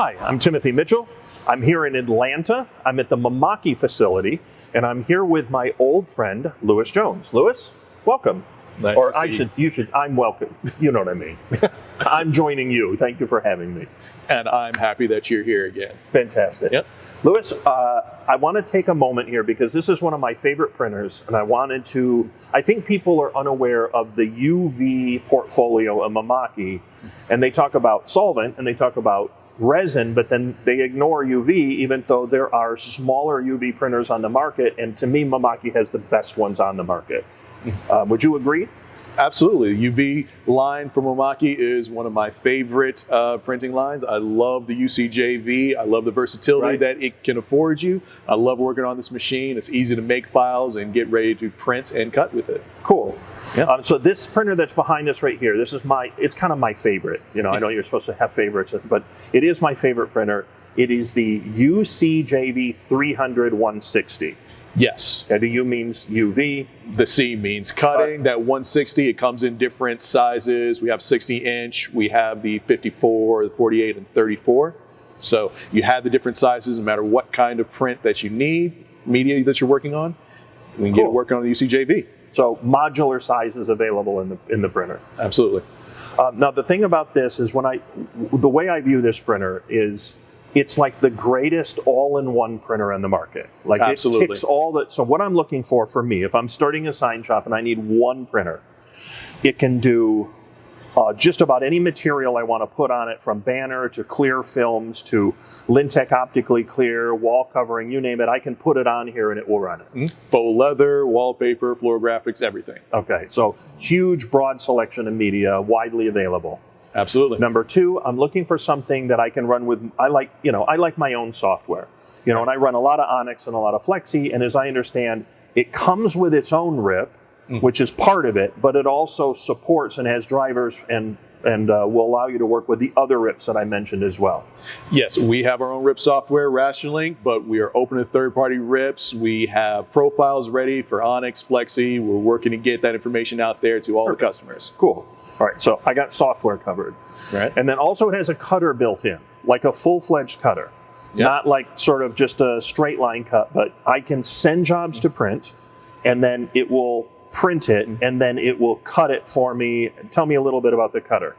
Hi, I'm Timothy Mitchell. I'm here in Atlanta. I'm at the Mimaki facility, and I'm here with my old friend, Louis Jones. Louis, welcome. Nice or to see you should, I'm welcome. You know what I mean. I'm joining you. Thank you for having me. And I'm happy that you're here again. Fantastic. Yep. Louis, I want to take a moment here because this is one of my favorite printers, and I think people are unaware of the UV portfolio of Mimaki, and they talk about solvent and they talk about resin, but then they ignore UV, even though there are smaller UV printers on the market, and to me, Mimaki has the best ones on the market. Would you agree? Absolutely. UV line from Mimaki is one of my favorite printing lines. I love the UCJV. I love the versatility that it can afford you. I love working on this machine. It's easy to make files and get ready to print and cut with it. Cool. Yeah. So this printer that's behind us right here, it's kind of my favorite. You know, I know you're supposed to have favorites, but it is my favorite printer. It is the UCJV300-160. Yes. The U means UV. The C means cutting. That 160, it comes in different sizes. We have 60-inch. We have the 54, the 48, and 34. So you have the different sizes no matter what kind of print that you need, media that you're working on. We can get it working on the UCJV. So modular size is available in the printer. Absolutely. Now the thing about this is the way I view this printer is it's like the greatest all-in-one printer on the market. Like Absolutely. It ticks all that. So what I'm looking for me, if I'm starting a sign shop and I need one printer, it can do just about any material I want to put on it, from banner to clear films to Lintec optically clear, wall covering, you name it. I can put it on here and it will run it. Mm-hmm. Faux leather, wallpaper, floor graphics, everything. Okay, so huge, broad selection of media, widely available. Absolutely. Number two, I'm looking for something that I can run with. I like my own software. You know, and I run a lot of Onyx and a lot of Flexi, and as I understand, it comes with its own RIP, which is part of it, but it also supports and has drivers and will allow you to work with the other RIPs that I mentioned as well. Yes, we have our own RIP software, RationLink, but we are open to third-party RIPs. We have profiles ready for Onyx, Flexi. We're working to get that information out there to all the customers. Cool. All right, so I got software covered. Right. And then also it has a cutter built in, like a full-fledged cutter. Yep. Not like sort of just a straight line cut, but I can send jobs to print, and then it will print it, and then it will cut it for me. Tell me a little bit about the cutter.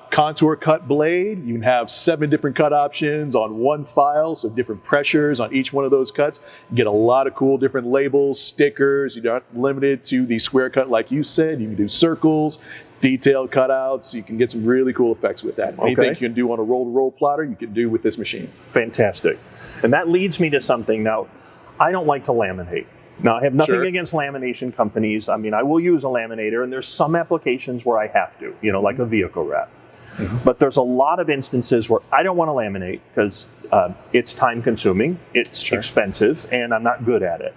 Contour cut blade. You can have 7 different cut options on one file, so different pressures on each one of those cuts. You get a lot of cool different labels, stickers. You're not limited to the square cut like you said. You can do circles, detailed cutouts. You can get some really cool effects with that. Anything you can do on a roll-to-roll plotter, you can do with this machine. Fantastic. And that leads me to something. Now, I don't like to laminate. Now, I have nothing against lamination companies. I mean, I will use a laminator, and there's some applications where I have to, like a vehicle wrap. But there's a lot of instances where I don't want to laminate because it's time-consuming, it's expensive, and I'm not good at it.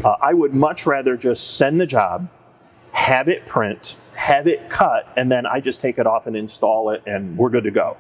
I would much rather just send the job, have it print, have it cut, and then I just take it off and install it, and we're good to go.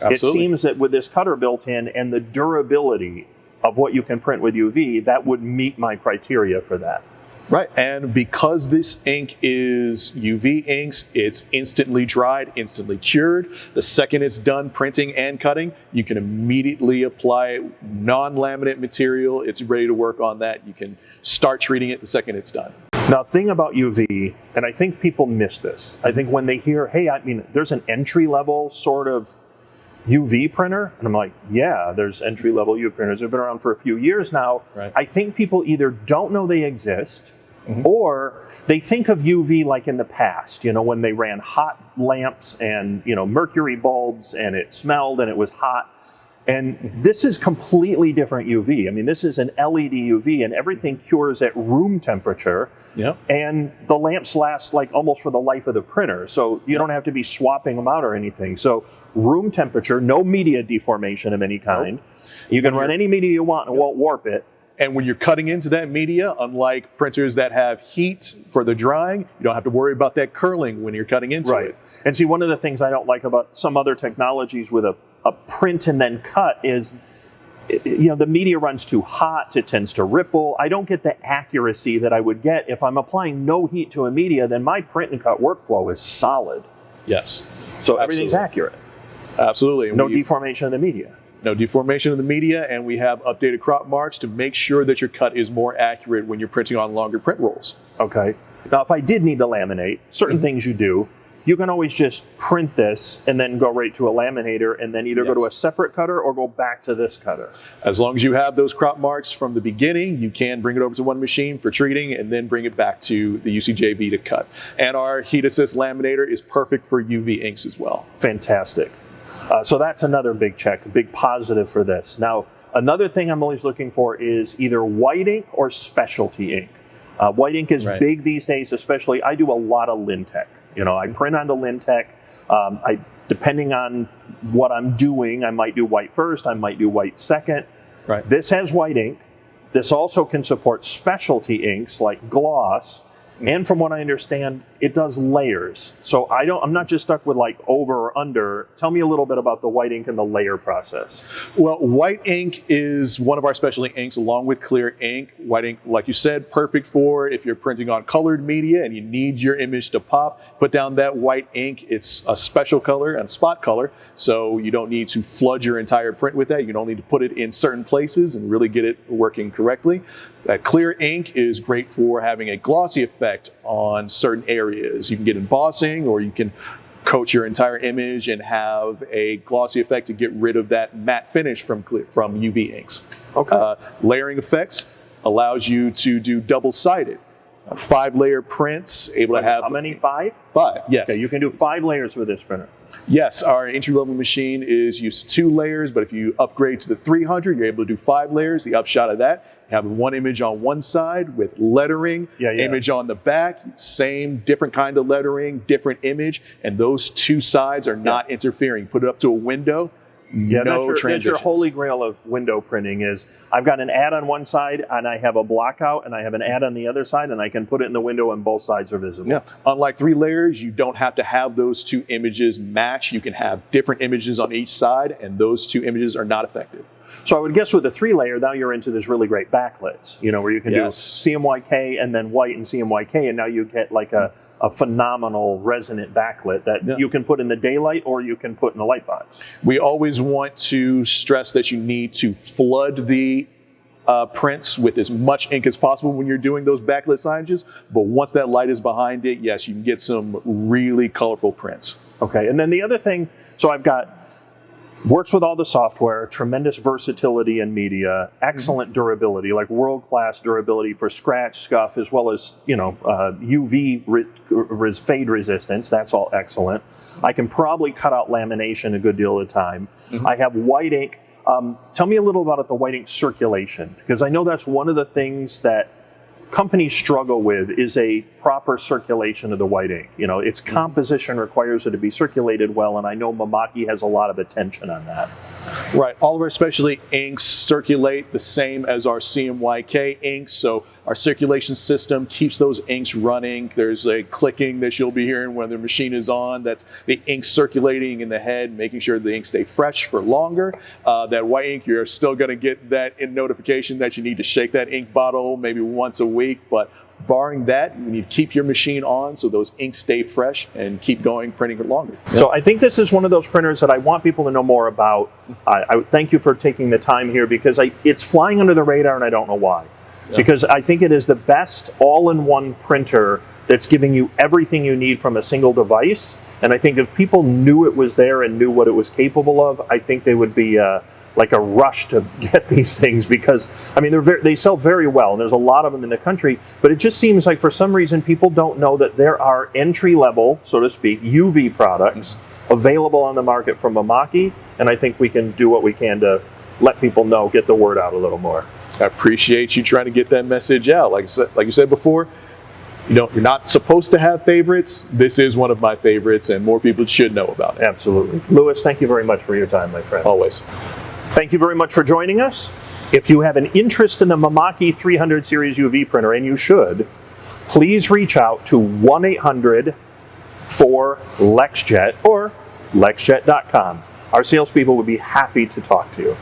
Absolutely. It seems that with this cutter built in and the durability of what you can print with UV, that would meet my criteria for that. Right, and because this ink is UV inks, it's instantly dried, instantly cured. The second it's done printing and cutting, you can immediately apply non-laminate material. It's ready to work on that. You can start treating it the second it's done. Now, the thing about UV, and I think people miss this, I think when they hear, hey, there's an entry-level sort of UV printer, and I'm like, yeah, there's entry-level UV printers. They've been around for a few years now. Right. I think people either don't know they exist, or they think of UV like in the past, when they ran hot lamps and, mercury bulbs, and it smelled and it was hot. And this is completely different UV. I mean, this is an LED UV, and everything cures at room temperature. Yep. And the lamps last like almost for the life of the printer. So you don't have to be swapping them out or anything. So room temperature, no media deformation of any kind. Nope. You can run any media you want and it won't warp it. And when you're cutting into that media, unlike printers that have heat for the drying, you don't have to worry about that curling when you're cutting into it. And see, one of the things I don't like about some other technologies with a print and then cut is, the media runs too hot, it tends to ripple. I don't get the accuracy that I would get if I'm applying no heat to a media, then my print and cut workflow is solid. Yes. So everything's accurate. Absolutely. No deformation of the media. No deformation of the media, and we have updated crop marks to make sure that your cut is more accurate when you're printing on longer print rolls. Okay. Now, if I did need to laminate, certain things you do, you can always just print this and then go right to a laminator and then either go to a separate cutter or go back to this cutter. As long as you have those crop marks from the beginning, you can bring it over to one machine for treating and then bring it back to the UCJV to cut. And our heat assist laminator is perfect for UV inks as well. Fantastic. So that's another big check, a big positive for this. Now, another thing I'm always looking for is either white ink or specialty ink. White ink is big these days, especially. I do a lot of Lintec. You know, I print onto Lintec. Depending on what I'm doing, I might do white first, I might do white second. Right. This has white ink. This also can support specialty inks like gloss. And from what I understand, it does layers. So I'm not just stuck with like over or under. Tell me a little bit about the white ink and the layer process. Well, white ink is one of our specialty inks along with clear ink. White ink, like you said, perfect for if you're printing on colored media and you need your image to pop. Put down that white ink. It's a special color and spot color, so you don't need to flood your entire print with that. You can only need to put it in certain places and really get it working correctly. That clear ink is great for having a glossy effect on certain areas. You can get embossing, or you can coat your entire image and have a glossy effect to get rid of that matte finish from UV inks. Okay. Layering effects allows you to do double-sided. 5-layer prints, able to have... How many? 5? 5, yes. Okay, you can do 5 layers with this printer. Yes, our entry-level machine is used to 2 layers, but if you upgrade to the 300, you're able to do 5 layers. The upshot of that, you have one image on one side with lettering, image on the back, same, different kind of lettering, different image, and those 2 sides are not interfering. Put it up to a window, no transitions. That's your holy grail of window printing is I've got an ad on one side and I have a block out and I have an ad on the other side and I can put it in the window and both sides are visible. Yeah. Unlike 3 layers, you don't have to have those 2 images match. You can have different images on each side and those 2 images are not affected. So I would guess with a 3-layer, now you're into this really great backlights, you know, where you can do CMYK and then white and CMYK, and now you get like a phenomenal resonant backlit that you can put in the daylight or you can put in the light box. We always want to stress that you need to flood the prints with as much ink as possible when you're doing those backlit signages, but once that light is behind it, yes, you can get some really colorful prints. Okay, and then the other thing, so I've got works with all the software, tremendous versatility in media, excellent durability, like world-class durability for scratch, scuff, as well as, you know, UV fade resistance. That's all excellent. I can probably cut out lamination a good deal of the time. I have white ink. Tell me a little about the white ink circulation, because I know that's one of the things that companies struggle with is a proper circulation of the white ink. You know, its composition requires it to be circulated well, and I know Mimaki has a lot of attention on that. Right. All of our specialty inks circulate the same as our CMYK inks, so our circulation system keeps those inks running. There's a clicking that you'll be hearing when the machine is on. That's the ink circulating in the head, making sure the ink stay fresh for longer. That white ink, you're still going to get that notification that you need to shake that ink bottle maybe once a week, but barring that, you need to keep your machine on so those inks stay fresh and keep going, printing it longer. So I think this is one of those printers that I want people to know more about. I thank you for taking the time here, because it's flying under the radar and I don't know why. Because I think it is the best all-in-one printer that's giving you everything you need from a single device. And I think if people knew it was there and knew what it was capable of, I think they would be like a rush to get these things, because I mean they sell very well and there's a lot of them in the country, but it just seems like for some reason people don't know that there are entry-level, so to speak, UV products available on the market from Mimaki, and I think we can do what we can to let people know, get the word out a little more. I appreciate you trying to get that message out. Like you said before, you're not supposed to have favorites. This is one of my favorites, and more people should know about it. Absolutely. Louis, thank you very much for your time, my friend. Always. Thank you very much for joining us. If you have an interest in the Mimaki 300 series UV printer, and you should, please reach out to 1-800-4-LexJet or LexJet.com. Our salespeople would be happy to talk to you.